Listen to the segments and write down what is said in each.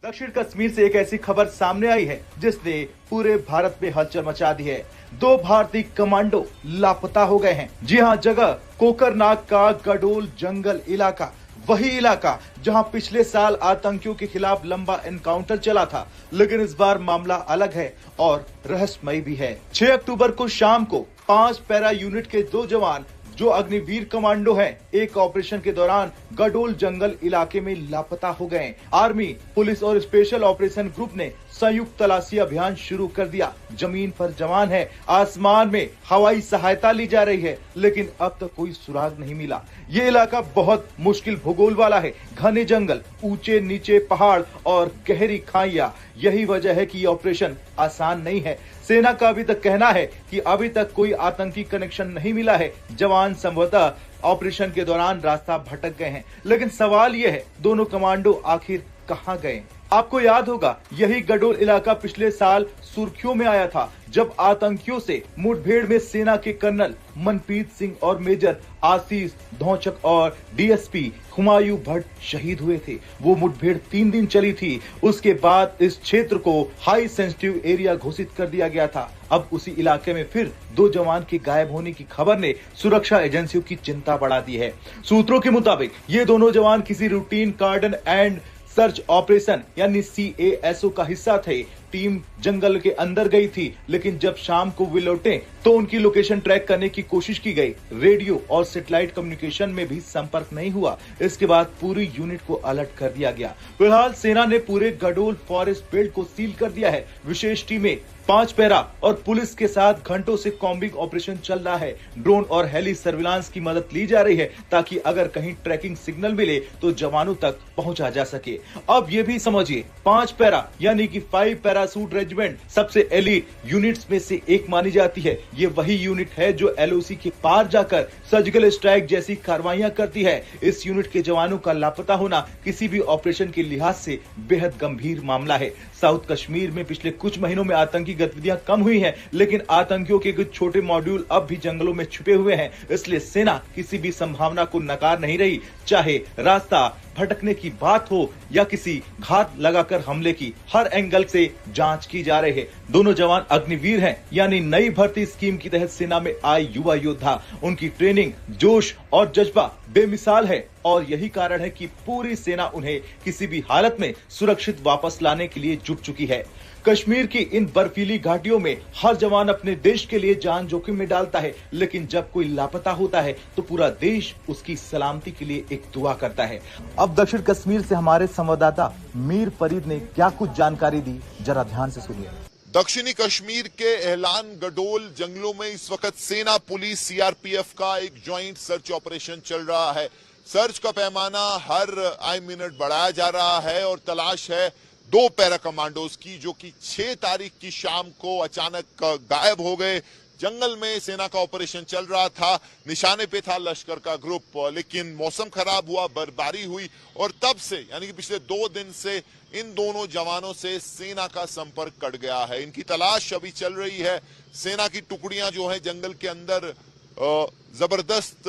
दक्षिण कश्मीर से एक ऐसी खबर सामने आई है जिसने पूरे भारत में हलचल मचा दी है। 2 भारतीय कमांडो लापता हो गए हैं। जी हां, जगह कोकरनाग का गडोल जंगल इलाका, वही इलाका जहां पिछले साल आतंकियों के खिलाफ लंबा एनकाउंटर चला था। लेकिन इस बार मामला अलग है और रहस्यमय भी है। 6 अक्टूबर को शाम को 5 पैरा यूनिट के 2 जवान जो अग्निवीर कमांडो हैं, एक ऑपरेशन के दौरान गडोल जंगल इलाके में लापता हो गए। आर्मी, पुलिस और स्पेशल ऑपरेशन ग्रुप ने संयुक्त तलाशी अभियान शुरू कर दिया। जमीन पर जवान है, आसमान में हवाई सहायता ली जा रही है, लेकिन अब तक कोई सुराग नहीं मिला। ये इलाका बहुत मुश्किल भूगोल वाला है। घने जंगल, ऊंचे नीचे पहाड़ और गहरी खाइयां। यही वजह है कि ये ऑपरेशन आसान नहीं है। सेना का अभी तक कहना है कि अभी तक कोई आतंकी कनेक्शन नहीं मिला है। जवान संभवतः ऑपरेशन के दौरान रास्ता भटक गए हैं। लेकिन सवाल यह है, दोनों कमांडो आखिर कहां गए? आपको याद होगा, यही गडोल इलाका पिछले साल सुर्खियों में आया था जब आतंकियों से मुठभेड़ में सेना के कर्नल मनप्रीत सिंह और मेजर आशीष धौचक और डीएसपी हुमायूं भट्ट शहीद हुए थे। वो मुठभेड़ 3 दिन चली थी। उसके बाद इस क्षेत्र को हाई सेंसिटिव एरिया घोषित कर दिया गया था। अब उसी इलाके में फिर 2 जवान के गायब होने की खबर ने सुरक्षा एजेंसियों की चिंता बढ़ा दी है। सूत्रों के मुताबिक ये दोनों जवान किसी रूटीन कार्डन एंड सर्च ऑपरेशन यानी CASO का हिस्सा थे। टीम जंगल के अंदर गई थी, लेकिन जब शाम को वे लौटे तो उनकी लोकेशन ट्रैक करने की कोशिश की गई। रेडियो और सैटेलाइट कम्युनिकेशन में भी संपर्क नहीं हुआ। इसके बाद पूरी यूनिट को अलर्ट कर दिया गया। फिलहाल सेना ने पूरे गडोल फॉरेस्ट बेल्ट को सील कर दिया है। विशेष टीमें 5 पैरा और पुलिस के साथ घंटों से कॉम्बिंग ऑपरेशन चल रहा है। ड्रोन और हेली सर्विलांस की मदद ली जा रही है ताकि अगर कहीं ट्रैकिंग सिग्नल मिले तो जवानों तक पहुंचा जा सके। अब ये भी समझिए, 5 पैरा यानी कि 5 पैरासूट रेजिमेंट सबसे एलीट यूनिट्स में से एक मानी जाती है। ये वही यूनिट है जो LOC के पार जाकर सर्जिकल स्ट्राइक जैसी कार्रवाइयां करती है। इस यूनिट के जवानों का लापता होना किसी भी ऑपरेशन के लिहाज से बेहद गंभीर मामला है। साउथ कश्मीर में पिछले कुछ महीनों में आतंकी गतिविधियां कम हुई हैं, लेकिन आतंकियों के कुछ छोटे मॉड्यूल अब भी जंगलों में छुपे हुए हैं। इसलिए सेना किसी भी संभावना को नकार नहीं रही, चाहे रास्ता भटकने की बात हो या किसी घात लगाकर हमले की। हर एंगल से जांच की जा रही है। दोनों जवान अग्निवीर हैं, यानी नई भर्ती स्कीम की तहत सेना में आए युवा योद्धा। उनकी ट्रेनिंग, जोश और जज्बा बेमिसाल है और यही कारण है कि पूरी सेना उन्हें किसी भी हालत में सुरक्षित वापस लाने के लिए जुट चुकी है। कश्मीर की इन बर्फीली घाटियों में हर जवान अपने देश के लिए जान जोखिम में डालता है, लेकिन जब कोई लापता होता है तो पूरा देश उसकी सलामती के लिए एक दुआ करता है। अब दक्षिण कश्मीर से हमारे संवाददाता मीर फरीद ने क्या कुछ जानकारी दी, जरा ध्यान से सुनिए। दक्षिणी कश्मीर के एहलान गडोल जंगलों में इस वक्त सेना, पुलिस, CRPF का एक ज्वाइंट सर्च ऑपरेशन चल रहा है। सर्च का पैमाना हर आई मिनट बढ़ाया जा रहा है और तलाश है 2 पैरा कमांडोज की, जो कि 6 तारीख की शाम को अचानक गायब हो गए। जंगल में सेना का ऑपरेशन चल रहा था, निशाने पे था लश्कर का ग्रुप, लेकिन मौसम खराब हुआ, बर्फबारी हुई और तब से यानी कि पिछले 2 दिन से इन दोनों जवानों से सेना का संपर्क कट गया है। इनकी तलाश अभी चल रही है। सेना की टुकड़ियां जो है जंगल के अंदर जबरदस्त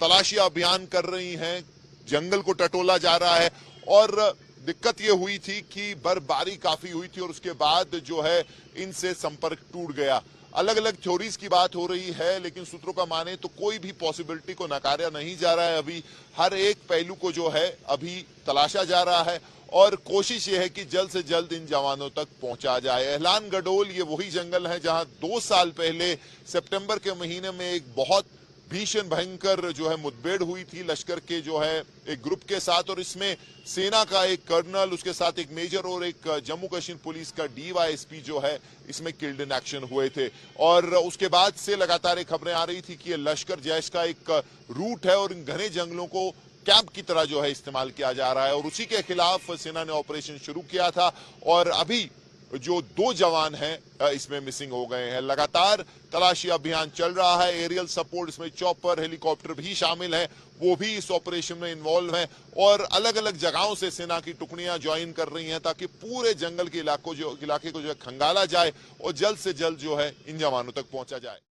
तलाशी अभियान कर रही हैं। जंगल को टटोला जा रहा है और दिक्कत ये हुई थी कि बर्फबारी काफी हुई थी और उसके बाद जो है इनसे संपर्क टूट गया। अलग अलग थ्योरीज की बात हो रही है, लेकिन सूत्रों का माने तो कोई भी पॉसिबिलिटी को नकारा नहीं जा रहा है। अभी हर एक पहलू को जो है अभी तलाशा जा रहा है और कोशिश ये है कि जल्द से जल्द इन जवानों तक पहुंचा जाए। एहलान गडोल ये वही जंगल है जहां 2 साल पहले सितंबर के महीने में एक बहुत भीषण भयंकर जो है मुठभेड़ हुई थी लश्कर के जो है एक ग्रुप के साथ, और इसमें सेना का एक कर्नल, उसके साथ एक मेजर और एक जम्मू कश्मीर पुलिस का DYSP जो है इसमें किल्ड इन एक्शन हुए थे। और उसके बाद से लगातार खबरें आ रही थी कि ये लश्कर जैश का एक रूट है और इन घने जंगलों को कैंप की तरह जो है इस्तेमाल किया जा रहा है और उसी के खिलाफ सेना ने ऑपरेशन शुरू किया था। और अभी जो 2 जवान हैं इसमें मिसिंग हो गए हैं। लगातार तलाशी अभियान चल रहा है। एरियल सपोर्ट, इसमें चॉपर, हेलीकॉप्टर भी शामिल हैं, वो भी इस ऑपरेशन में इन्वॉल्व हैं और अलग अलग जगहों से सेना की टुकड़ियां ज्वाइन कर रही हैं ताकि पूरे जंगल के इलाके को जो है खंगाला जाए और जल्द से जल्द जो है इन जवानों तक पहुंचा जाए।